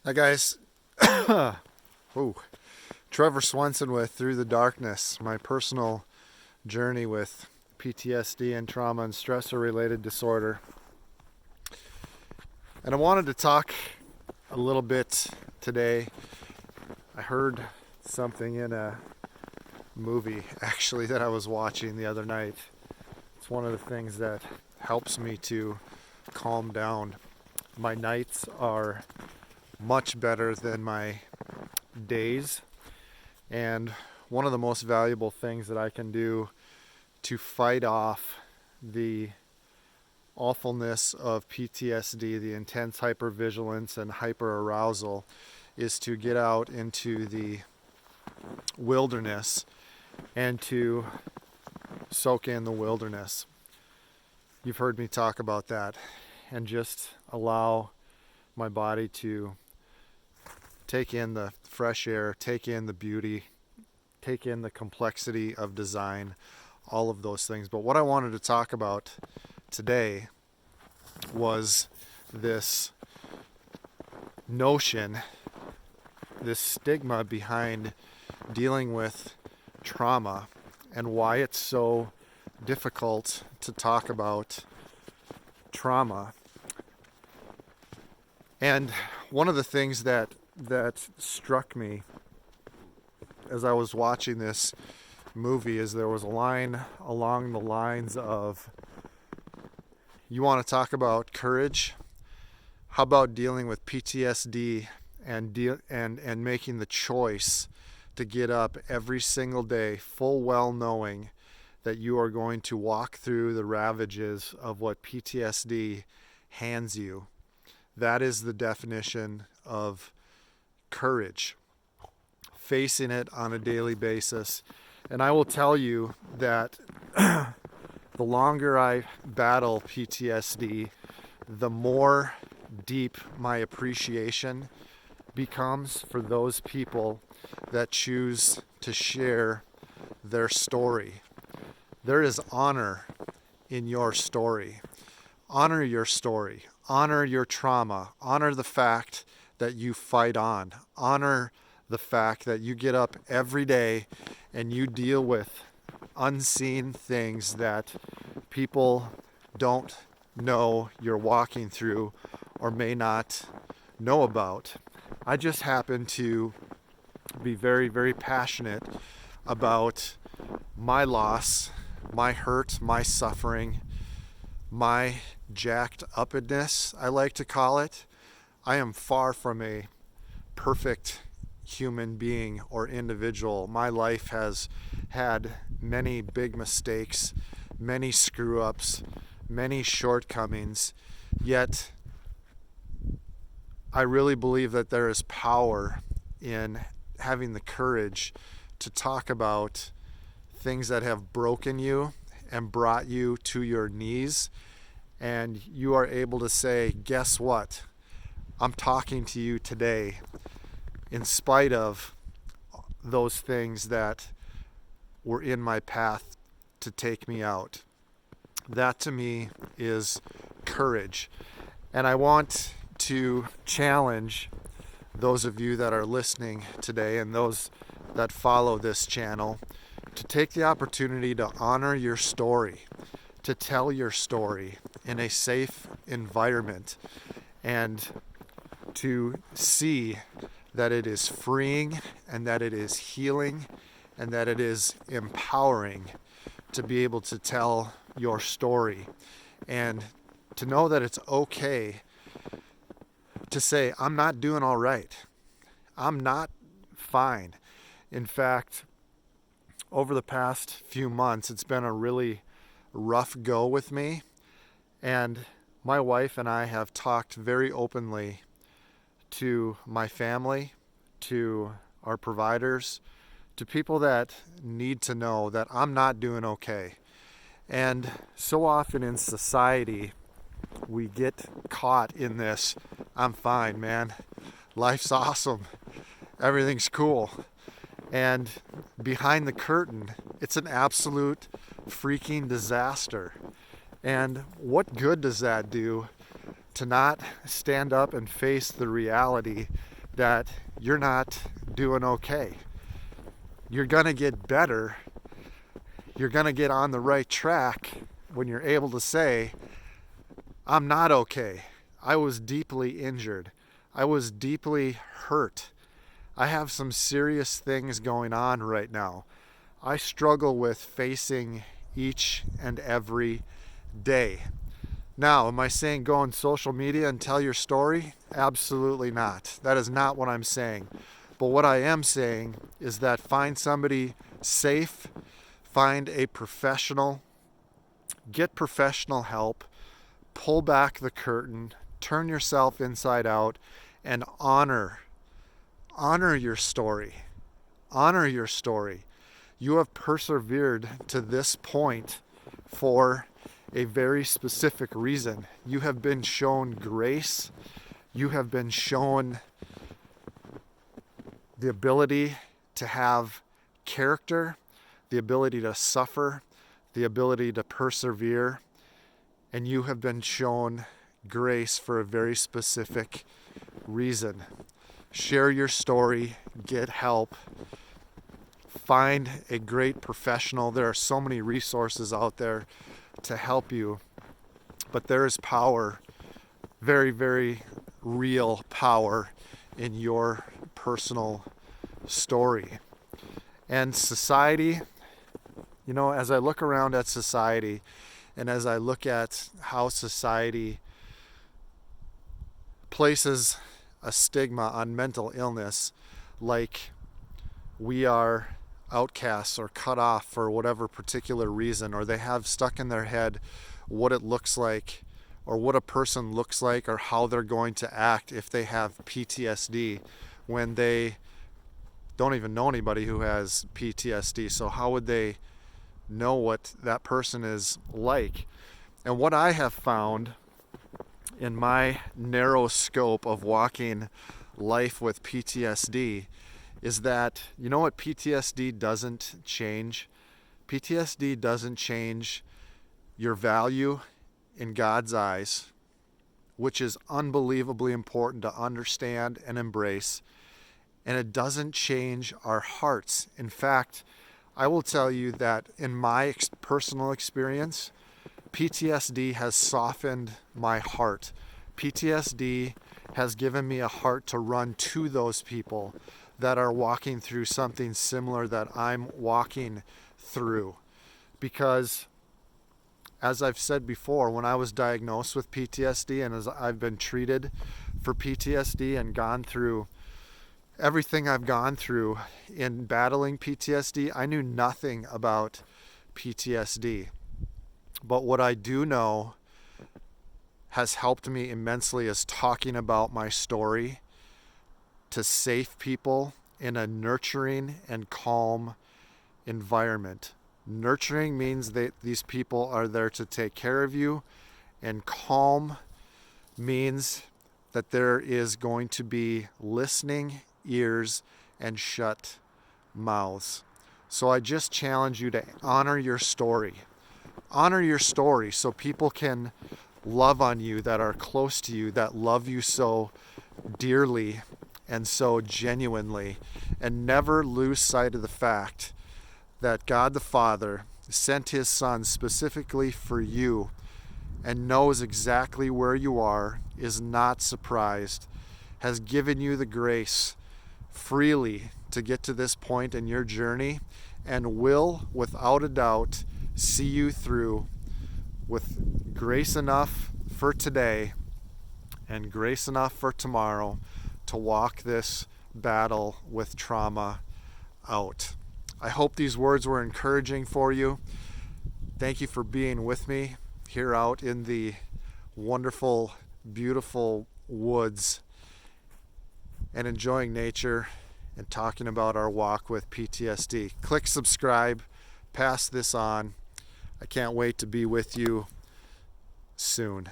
Hi guys. Ooh. Trevor Swenson with Through the Darkness, my personal journey with PTSD and trauma and stressor-related disorder. And I wanted to talk a little bit today. I heard something in a movie actually that I was watching the other night. It's one of the things that helps me to calm down. My nights are much better than my days. And one of the most valuable things that I can do to fight off the awfulness of PTSD, the intense hypervigilance and hyperarousal, is to get out into the wilderness and to soak in the wilderness. You've heard me talk about that, and just allow my body to take in the fresh air, take in the beauty, take in the complexity of design, all of those things. But what I wanted to talk about today was this notion, this stigma behind dealing with trauma and why it's so difficult to talk about trauma. And one of the things that struck me as I was watching this movie is there was a line along the lines of, you want to talk about courage? How about dealing with PTSD and making the choice to get up every single day full well knowing that you are going to walk through the ravages of what PTSD hands you. That is the definition of courage, facing it on a daily basis. And I will tell you that the longer I battle PTSD, the more deep my appreciation becomes for those people that choose to share their story. There is honor in your story. Honor your story. Honor your trauma. Honor the fact that you fight on. Honor the fact that you get up every day and you deal with unseen things that people don't know you're walking through or may not know about. I just happen to be very, very passionate about my loss, my hurt, my suffering, my jacked upness, I like to call it. I am far from a perfect human being or individual. My life has had many big mistakes, many screw ups, many shortcomings, yet I really believe that there is power in having the courage to talk about things that have broken you and brought you to your knees, and you are able to say, guess what? I'm talking to you today in spite of those things that were in my path to take me out. That to me is courage. And I want to challenge those of you that are listening today and those that follow this channel to take the opportunity to honor your story, to tell your story in a safe environment, and to see that it is freeing and that it is healing and that it is empowering to be able to tell your story, and to know that it's okay to say, I'm not doing all right. I'm not fine. In fact, over the past few months, it's been a really rough go with me. And my wife and I have talked very openly to my family, to our providers, to people that need to know that I'm not doing okay. And so often in society, we get caught in this, I'm fine, man. Life's awesome. Everything's cool. And behind the curtain, it's an absolute freaking disaster. And what good does that do to not stand up and face the reality that you're not doing okay. You're going to get better. You're going to get on the right track when you're able to say, I'm not okay. I was deeply injured. I was deeply hurt. I have some serious things going on right now. I struggle with facing each and every day. Now, am I saying go on social media and tell your story? Absolutely not. That is not what I'm saying. But what I am saying is that find somebody safe, find a professional, get professional help, pull back the curtain, turn yourself inside out, and honor your story. Honor your story. You have persevered to this point for a very specific reason. You have been shown grace. You have been shown the ability to have character, the ability to suffer, the ability to persevere, and you have been shown grace for a very specific reason. Share your story, get help, find a great professional. There are so many resources out there to help you, but there is power, very, very real power in your personal story. And society, as I look around at society and as I look at how society places a stigma on mental illness, like we are outcasts or cut off for whatever particular reason, or they have stuck in their head what it looks like or what a person looks like or how they're going to act if they have PTSD when they don't even know anybody who has PTSD. So how would they know what that person is like? And what I have found in my narrow scope of walking life with PTSD is that, what PTSD doesn't change? PTSD doesn't change your value in God's eyes, which is unbelievably important to understand and embrace. And it doesn't change our hearts. In fact, I will tell you that in my personal experience, PTSD has softened my heart. PTSD has given me a heart to run to those people that are walking through something similar that I'm walking through. Because, as I've said before, when I was diagnosed with PTSD and as I've been treated for PTSD and gone through everything I've gone through in battling PTSD, I knew nothing about PTSD. But what I do know has helped me immensely is talking about my story to safe people in a nurturing and calm environment. Nurturing means that these people are there to take care of you, and calm means that there is going to be listening ears and shut mouths. So I just challenge you to honor your story. Honor your story so people can love on you, that are close to you, that love you so dearly and so genuinely, and never lose sight of the fact that God the Father sent His Son specifically for you and knows exactly where you are, is not surprised, has given you the grace freely to get to this point in your journey, and will, without a doubt, see you through with grace enough for today and grace enough for tomorrow to walk this battle with trauma out. I hope these words were encouraging for you. Thank you for being with me here out in the wonderful, beautiful woods and enjoying nature and talking about our walk with PTSD. Click subscribe, pass this on. I can't wait to be with you soon.